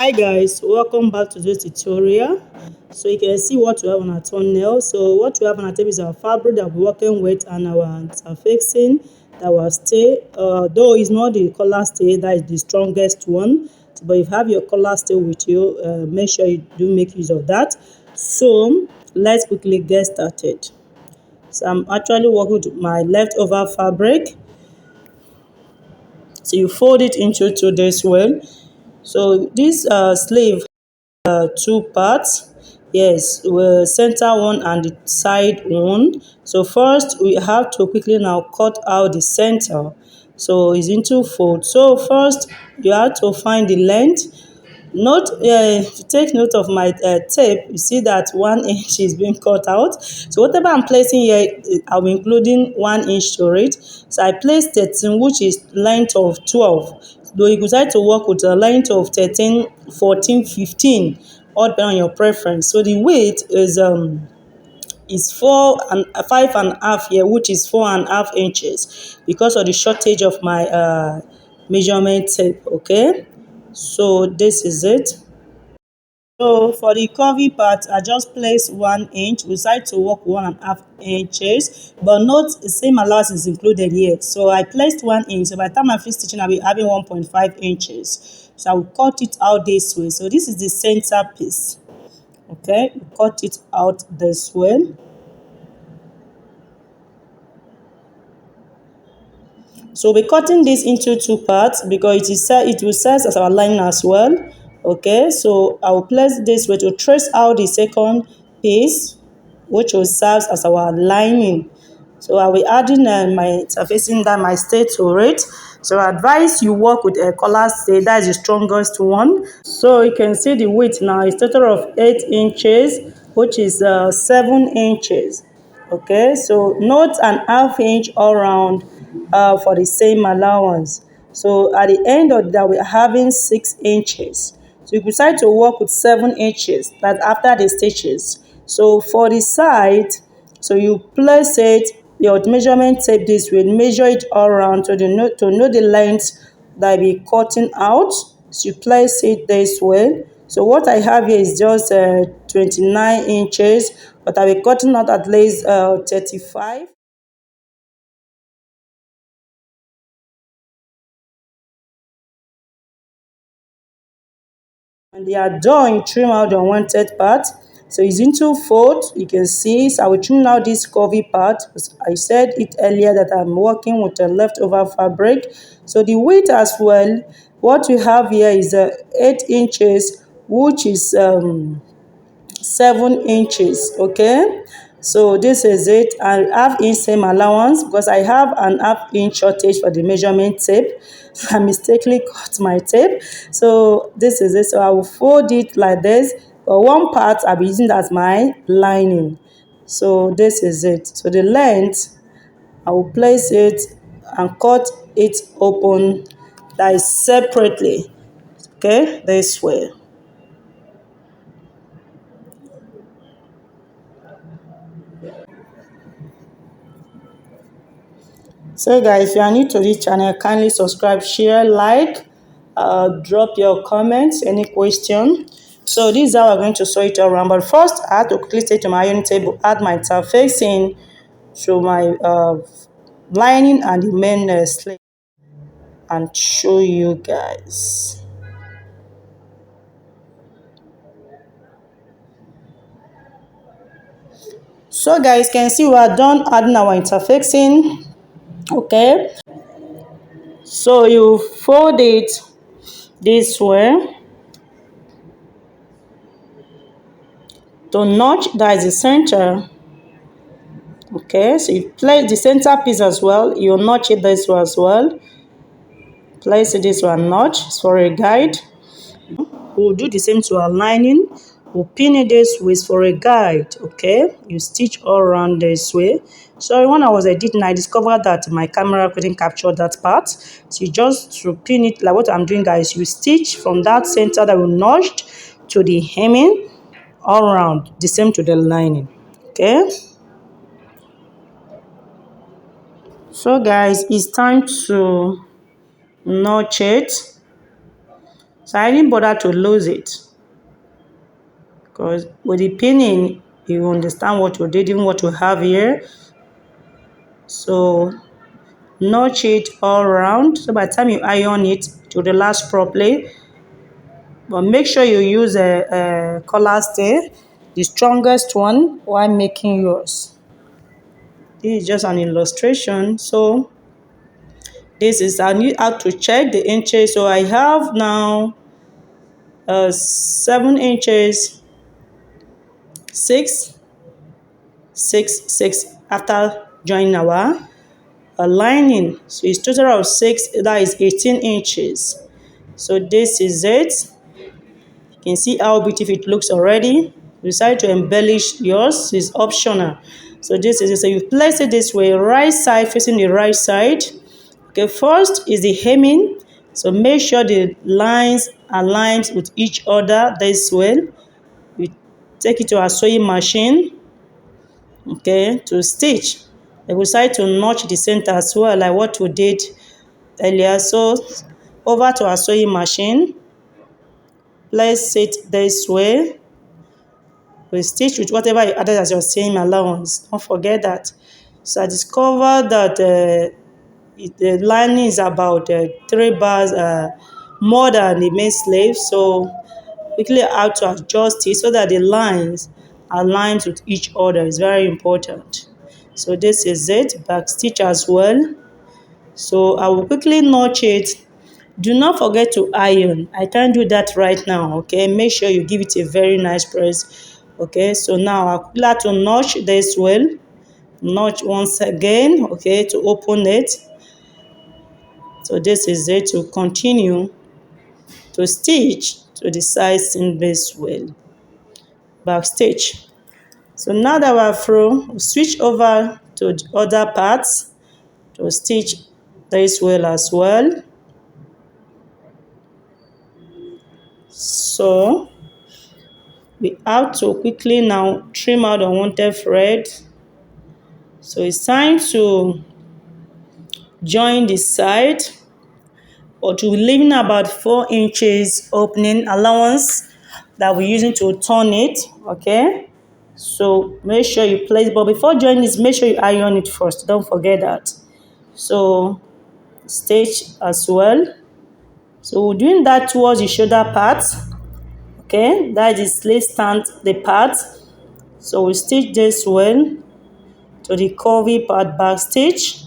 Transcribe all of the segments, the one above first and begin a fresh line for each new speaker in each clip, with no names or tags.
Hi guys, welcome back to this tutorial. So you can see what we have on our thumbnail. So what we have on our table is our fabric that we're working with and our fixing that will stay. Though it's not the color stay that is the strongest one, but if you have your color stay with you, make sure you do make use of that. So let's quickly get started. So I'm actually working with my leftover fabric. So you fold it into two this way. So this sleeve two parts. Yes, we center one and the side one. So first we have to quickly now cut out the center. So it's into fold. So first you have to find the length. Note, take note of my tape. You see that 1 inch is being cut out. So whatever I'm placing here, I'm including 1 inch to it. So I placed 13, which is length of 12. Though you could decide to work with a length of 13, 14, 15, all depending on your preference. So the weight is 5.5 here, which is 4.5 inches, because of the shortage of my measurement tape. Okay, so this is it. So for the curvy part, I just place 1 inch. We decide to work 1.5 inches, but note the same allowance is included here. So I placed 1 inch. So by the time I finish stitching, I'll be having 1.5 inches. So I will cut it out this way. So this is the center piece. Okay, cut it out this way. So we're cutting this into two parts because it will serve as our lining as well. Okay, so I will place this way to trace out the second piece, which will serve as our lining. So I will adding my surfacing that my stay to it. So I advise you work with a color stay, that is the strongest one. So you can see the width now is total of 8 inches, which is 7 inches. Okay, so note an half inch all round for the same allowance. So at the end of that, we're having 6 inches. So you decide to work with 7 inches, that's after the stitches. So for the side, so you place it, your measurement tape this way, measure it all around to know the length that will be cutting out. So you place it this way. So what I have here is just 29 inches, but I will cutting out at least 35. And they are done, you trim out the unwanted part. So it's into fold, you can see. So I will trim out this curvy part. I said it earlier that I'm working with a leftover fabric. So the width as well, what we have here is 8 inches, which is 7 inches. Okay, so this is it. I have in same allowance because I have an half-inch shortage for the measurement tape. I mistakenly cut my tape, so this is it. So I will fold it like this, but one part I'll be using as my lining. So this is it. So the length, I will place it and cut it open, that is separately. Okay, this way. So guys, if you are new to this channel, kindly subscribe, share, like, drop your comments, any question. So this is how we're going to sew it around. But first, I have to quickly take to my ironing table, add my interfacing to my lining and the main sleeve and show you guys. So guys, can see we are done adding our interfacing. Okay, so you fold it this way to notch, that is the center. Okay, so you place the center piece as well. You notch it this way as well. Place it this one notch for a guide. We'll do the same to our lining. We'll pin it this way for a guide. Okay, you stitch all around this way. So when I was editing, I discovered that my camera couldn't capture that part. So you just to pin it like what I'm doing, guys. You stitch from that center that we notched to the hemming all around. The same to the lining. Okay. So guys, it's time to notch it. So I didn't bother to lose it because with the pinning, you understand what you did, even what you have here. So notch it all around. So by the time you iron it, it will last properly. But make sure you use a collar stay, the strongest one, while making yours. This is just an illustration. So this is, I need how to check the inches. So I have now 7 inches, 6, 6, 6 after joining our lining. So it's total of 6, that is 18 inches. So this is it. You can see how beautiful it looks already. You decide to embellish yours, is optional. So this is it. So you place it this way, right side facing the right side. Okay, first is the hemming. So make sure the lines align with each other this way. You take it to a sewing machine, okay, to stitch. You decide to notch the center as well, like what we did earlier. So over to our sewing machine, place it this way. We stitch with whatever you added as your sewing allowance. Don't forget that. So I discovered that the lining is about 3 bars more than the main sleeve. So quickly how to adjust it so that the lines align with each other is very important. So this is it, back stitch as well. So I will quickly notch it. Do not forget to iron. I can't do that right now, okay? Make sure you give it a very nice press, okay? So now I'll glad to notch this well. Notch once again, okay, to open it. So this is it, to continue to stitch to the sides in this well. Back stitch. So now that we're through, we'll switch over to the other parts to stitch this well as well. So we have to quickly now trim out unwanted thread. So it's time to join the side, or to leaving about 4 inches opening allowance that we're using to turn it, okay? So make sure you place, but before joining this, make sure you iron it first. Don't forget that. So stitch as well. So we're doing that towards the shoulder part, okay? That is sleeve stand, the part. So we stitch this well to the curvy part, back stitch.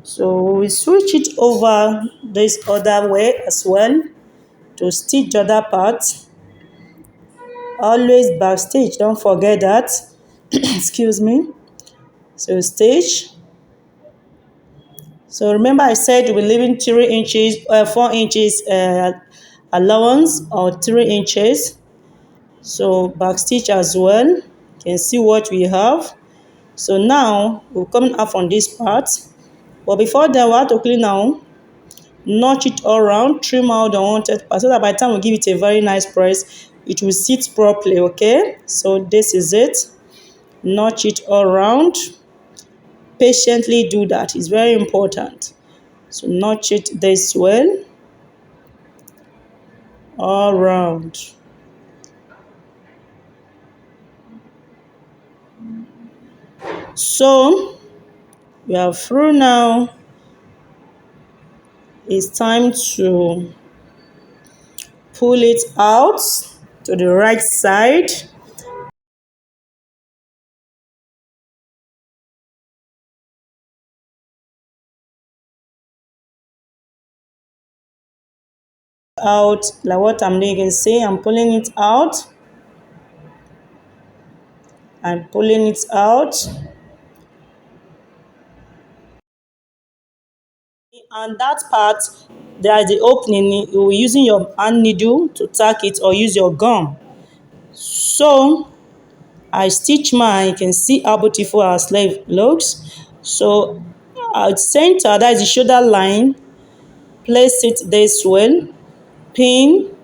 So we switch it over this other way as well to stitch the other part. Always back stitch, don't forget that. Excuse me. So stitch. So remember I said we're leaving 3 inches, 4 inches allowance, or 3 inches. So back stitch as well. You can see what we have. So now we're coming up on this part. But before that, we have to clean now, notch it all around, trim out the unwanted part so that by the time we give it a very nice press, it will sit properly, okay? So this is it. Notch it all around. Patiently do that. It's very important. So notch it this well, all around. So we are through now. It's time to pull it out to the right side. Out like what I'm doing. You can see I'm pulling it out. I'm pulling it out. And that part, there is the opening. You're using your hand needle to tack it, or use your gum. So I stitch mine. You can see how beautiful our sleeve looks. So at center, that is the shoulder line. Place it this way. Pin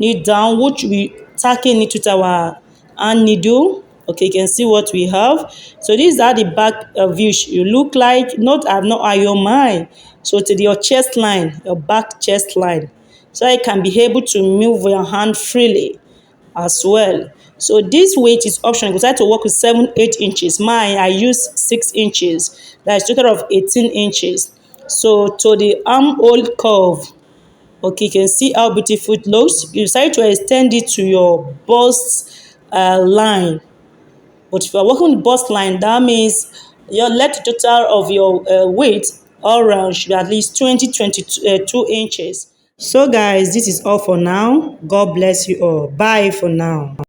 it down, which we tacking it with our hand needle. Okay, you can see what we have. So these are the back view. You look like, not, I've not ironed mine. So to your chest line, your back chest line. so I can be able to move your hand freely as well. So this weight is optional because I had to work with 7, 8 inches. Mine, I use 6 inches. That's total of 18 inches. So to the armhole curve, okay, you can see how beautiful it looks. You decide to extend it to your bust line. But if you are working with bust line, that means your let total of your weight all around should be at least 22 inches. So guys, this is all for now. God bless you all. Bye for now.